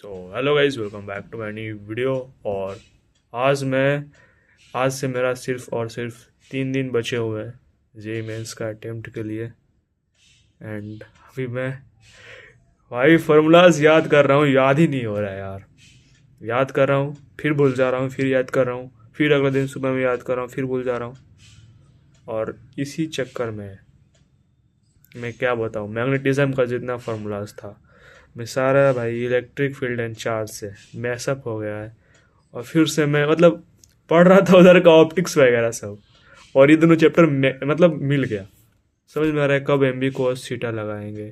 तो hello guys, welcome back to my new video. और आज मैं आज से मेरा सिर्फ और सिर्फ 3 दिन बचे हुए हैं जेई मेंस का अटेम्प्ट के लिए। एंड अभी मैं भाई फार्मूलाज याद कर रहा हूँ, याद ही नहीं हो रहा है यार। याद कर रहा हूँ, फिर भूल जा रहा हूँ, फिर याद कर रहा हूँ, फिर अगले दिन सुबह में याद कर रहा हूँ, फिर भूल जा रहा हूँ। और इसी चक्कर में मैं क्या बताऊँ, मैग्नेटिज्म का जितना फार्मूलाज था मैं सारा भाई इलेक्ट्रिक फील्ड एंड चार्ज से मैसअप हो गया है। और फिर से मैं मतलब पढ़ रहा था उधर का ऑप्टिक्स वगैरह सब, और ये दोनों चैप्टर मतलब मिल गया। समझ में आ रहा है कब एम बी कोस थीटा लगाएंगे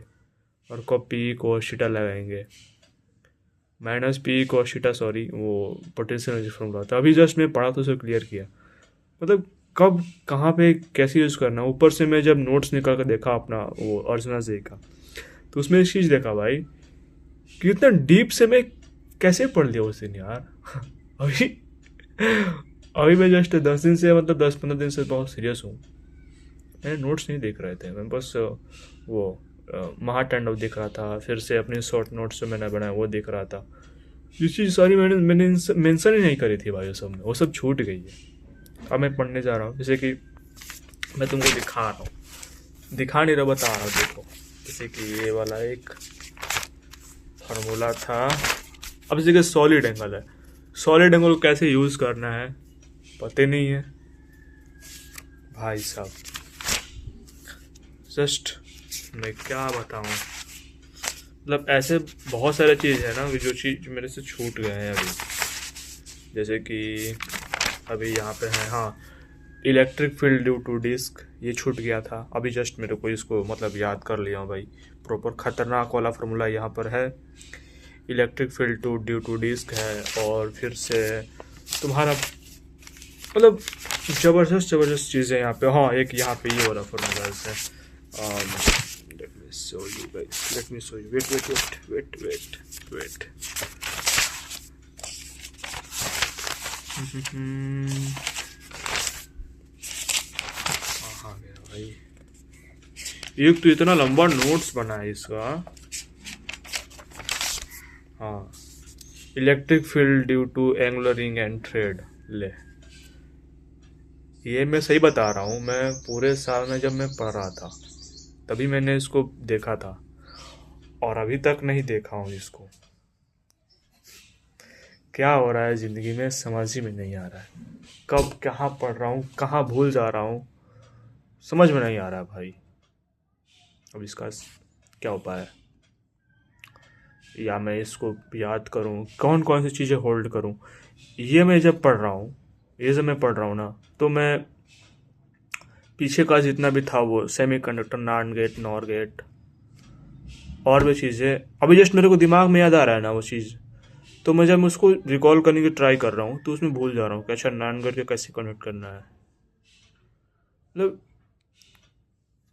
और कब पी कोस थीटा लगाएंगे। Minus P cos theta, sorry वो पोटेंशियल एनर्जी फॉर्मूला था, अभी जस्ट मैं पढ़ा तो उसे क्लियर किया। मतलब कब कहाँ पे कैसे यूज़ करना। ऊपर से मैं जब नोट्स निकाल कर देखा अपना वो अर्चना जी का, तो उसमें एक चीज़ देखा भाई कि इतना डीप से मैं कैसे पढ़ लिया उस दिन यार। अभी अभी मैं जस्ट 10 दिन से, मतलब 10-15 दिन से बहुत सीरियस हूँ। मैंने नोट्स नहीं देख रहे थे, मैं बस वो महातांडव देख रहा था, फिर से अपने शॉर्ट नोट्स जो मैंने बनाया वो देख रहा था। ये चीज़ सारी मैंने मेंशन ही नहीं करी थी भाई, वो सब छूट गई है। अब मैं पढ़ने जा रहा हूँ, जैसे कि मैं तुमको दिखा रहा हूँ, दिखा नहीं रहा, बता रहा हूँ। देखो जैसे कि ये वाला एक फार्मूला था। अब जैसे कि सॉलिड एंगल है, सॉलिड एंगल को कैसे यूज़ करना है पता नहीं है भाई साहब। जस्ट मैं क्या बताऊं, मतलब ऐसे बहुत सारे चीज़ है ना जो चीज़ मेरे से छूट गए हैं अभी। जैसे कि अभी यहाँ पे है, हाँ, electric field due to disc, ये छूट गया था। अभी जस्ट मेरे को इसको मतलब याद कर लिया हूँ भाई। प्रॉपर खतरनाक वाला फार्मूला यहाँ पर है, electric field to due to disc है। और फिर से तुम्हारा मतलब ज़बरदस्त ज़बरदस्त चीज़ें यहाँ पे। हाँ, एक यहाँ पे ये वाला फार्मूला है। let me show you guys, let me show you, wait. कहाँ गया भाई, एक तो इतना लंबा नोट्स बना है इसका। हाँ, electric field due to angular ring and thread. ले, ये मैं सही बता रहा हूँ, मैं पूरे साल में जब मैं पढ़ रहा था तभी मैंने इसको देखा था, और अभी तक नहीं देखा हूँ इसको। क्या हो रहा है ज़िंदगी में समझ ही में नहीं आ रहा है, कब कहाँ पढ़ रहा हूँ, कहाँ भूल जा रहा हूँ, समझ में नहीं आ रहा है भाई। अब इसका क्या उपाय है, या मैं इसको याद करूँ, कौन कौन सी चीज़ें होल्ड करूँ। ये मैं जब पढ़ रहा हूँ, ये जब मैं पढ़ रहा हूँ ना, तो मैं पीछे का जितना भी था वो semiconductor, NOT gate, NOR gate, और भी चीज़ें अभी जस्ट मेरे को दिमाग में याद आ रहा है ना वो चीज़। तो मैं जब उसको रिकॉल करने की ट्राई कर रहा हूँ तो उसमें भूल जा रहा हूँ कि अच्छा नॉट गेट के कैसे कन्वर्ट करना है। मतलब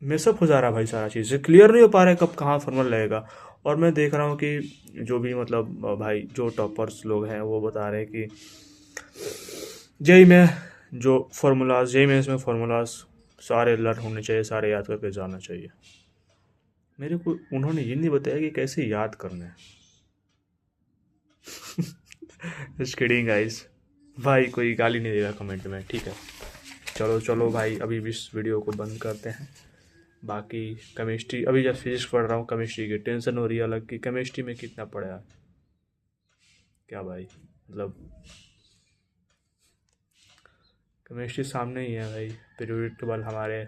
मिसअप हो जा रहा है भाई, सारा चीज़ क्लियर नहीं हो पा रहा है कब कहाँ फॉर्मूला लगेगा। और मैं देख रहा हूँ कि जो भी मतलब भाई जो टॉपर्स लोग हैं वो बता रहे हैं कि जेई में जो फार्मूलाज, जेई में इसमें फार्मूलाज सारे लर्न होने चाहिए, सारे याद करके जाना चाहिए। मेरे को उन्होंने ये नहीं बताया कि कैसे याद करना है। जस्ट किडिंग गाइस, भाई कोई गाली नहीं देगा कमेंट में, ठीक है। चलो चलो भाई, अभी भी इस वीडियो को बंद करते हैं। बाकी केमिस्ट्री, अभी जब फिजिक्स पढ़ रहा हूँ, केमिस्ट्री की टेंशन हो रही है अलग की। केमिस्ट्री में कितना पढ़ा क्या भाई, मतलब केमिस्ट्री सामने ही है भाई। पीरियोडिक टेबल हमारे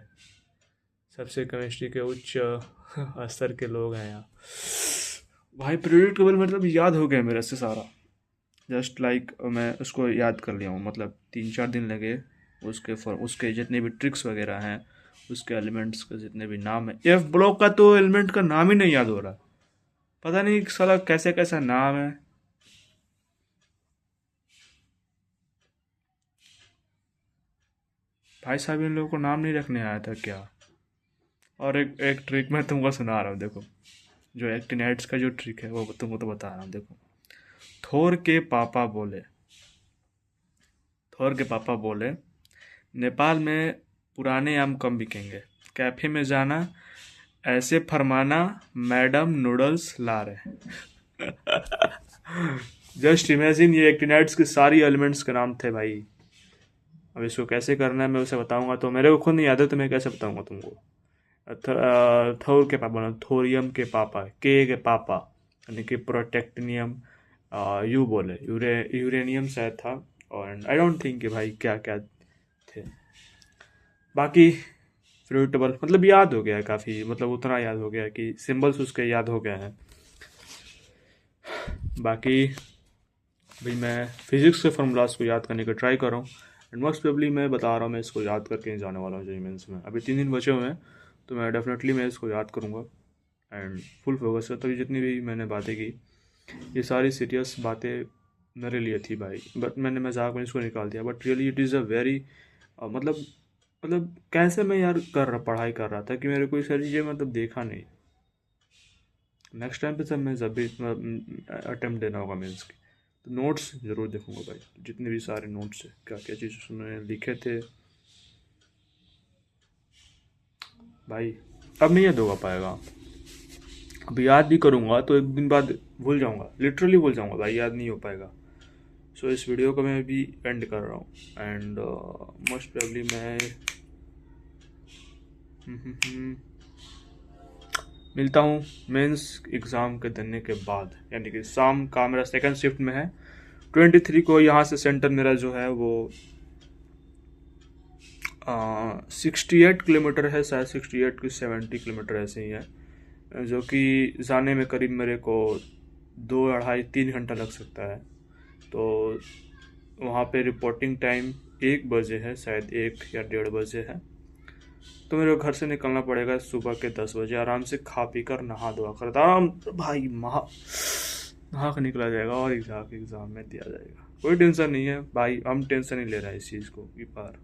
सबसे केमिस्ट्री के उच्च स्तर के लोग हैं यहाँ भाई। पीरियोडिक टेबल मतलब याद हो गया मेरे से सारा, जस्ट लाइक मैं उसको याद कर लिया हूँ। मतलब 3-4 दिन लगे उसके जितने भी ट्रिक्स वगैरह हैं, उसके एलिमेंट्स के जितने भी नाम है। एफ ब्लॉक का तो एलिमेंट का नाम ही नहीं याद हो रहा, पता नहीं साला कैसे कैसा नाम है भाई साहब। इन लोगों को नाम नहीं रखने आया था क्या। और एक एक ट्रिक मैं तुमको सुना रहा हूँ, देखो जो एक्टिनाइट्स का जो ट्रिक है वो तुमको तो बता रहा हूँ। देखो, थोर के पापा बोले, थोर के पापा बोले नेपाल में पुराने आम कम बिकेंगे, कैफे में जाना, ऐसे फरमाना, मैडम नूडल्स ला रहे। जस्ट इमेजिन, ये एक्टिनाइड्स की सारी एलिमेंट्स के नाम थे भाई। अब इसको कैसे करना है मैं उसे बताऊंगा, तो मेरे को खुद नहीं याद है, तो मैं कैसे बताऊंगा तुमको। थोर के पापा, थोरियम के पापा, के पापा, यानी कि प्रोटेक्टिनियम, यू बोले यूरेनियम शायद था, और आई डोंट थिंक कि भाई क्या क्या थे बाकी। फ्रूटेबल मतलब याद हो गया है काफ़ी, मतलब उतना याद हो गया है कि सिंबल्स उसके याद हो गए हैं। बाकी भाई मैं फिजिक्स के फॉर्मूलाज को याद करने का ट्राई कर रहा हूँ, एंड मोस्ट प्रोबेबली मैं बता रहा हूँ मैं इसको याद करके ही जाने वाला हूँ जेईई मेंस में। अभी 3 दिन बचे हुए हैं, तो मैं डेफिनेटली मैं इसको याद करूँगा एंड फुल फोकस है। तभी जितनी भी मैंने बातें की, ये सारी सीरियस बातें मेरे लिए थी भाई, बट मैंने मजाक में इसको निकाल दिया, but really it is a very मतलब कैसे मैं यार पढ़ाई कर रहा था कि मेरे को सारी चीज़ें मतलब देखा नहीं। नेक्स्ट टाइम पे सब मैं जब भी अटेम्प्ट देना होगा मेंस की, तो नोट्स ज़रूर देखूंगा भाई, जितने भी सारे नोट्स है, क्या क्या चीज़ उसमें लिखे थे भाई। अब नहीं याद होगा पाएगा, अब याद भी करूँगा तो एक दिन बाद भूल जाऊँगा, लिटरली भूल जाऊँगा भाई, याद नहीं हो पाएगा। सो इस वीडियो को मैं भी एंड कर रहा हूँ, एंड मोस्ट प्रोबेबली मैं मिलता हूँ मेंस एग्ज़ाम के देने के बाद, यानी कि शाम का मेरा सेकंड शिफ्ट में है 23 को। यहाँ से सेंटर मेरा जो है वो 68 किलोमीटर है, शायद 68 की 70 किलोमीटर ऐसे ही है, जो कि जाने में करीब मेरे को 2-2.5-3 घंटा लग सकता है। तो वहाँ पे रिपोर्टिंग टाइम 1 बजे है, शायद 1 या 1:30 बजे है। तो मेरे को घर से निकलना पड़ेगा सुबह के 10 बजे, आराम से खा पी कर नहा धोआ कर आराम भाई नहा कर निकला जाएगा और एग्ज़ाम में दिया जाएगा। कोई टेंशन नहीं है भाई, हम टेंशन नहीं ले रहे हैं इस चीज़ को कि पार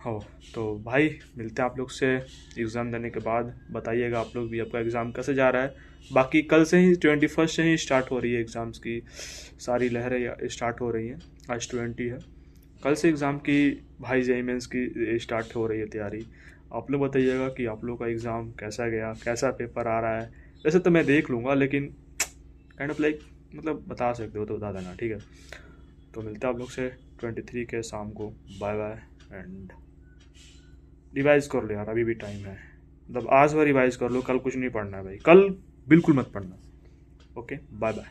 हो। तो भाई मिलते हैं आप लोग से एग्ज़ाम देने के बाद, बताइएगा आप लोग भी आपका एग्ज़ाम कैसे जा रहा है। बाकी कल से ही 21 से ही स्टार्ट हो रही है एग्ज़ाम्स की सारी लहरें स्टार्ट हो रही हैं। आज 20 है, कल से एग्ज़ाम की भाई जेईई मेंस की स्टार्ट हो रही है तैयारी। आप लोग बताइएगा कि आप लोग का एग्ज़ाम कैसा गया, कैसा पेपर आ रहा है। वैसे तो मैं देख लूँगा, लेकिन काइंड ऑफ लाइक मतलब बता सकते हो तो बता देना, ठीक है। तो मिलते हैं आप लोग से 23 के शाम को। बाय बाय, एंड रिवाइज कर लो यार, अभी भी टाइम है, मतलब आज वह रिवाइज कर लो, कल कुछ नहीं पढ़ना है भाई, कल बिल्कुल मत पढ़ना। Okay, bye bye.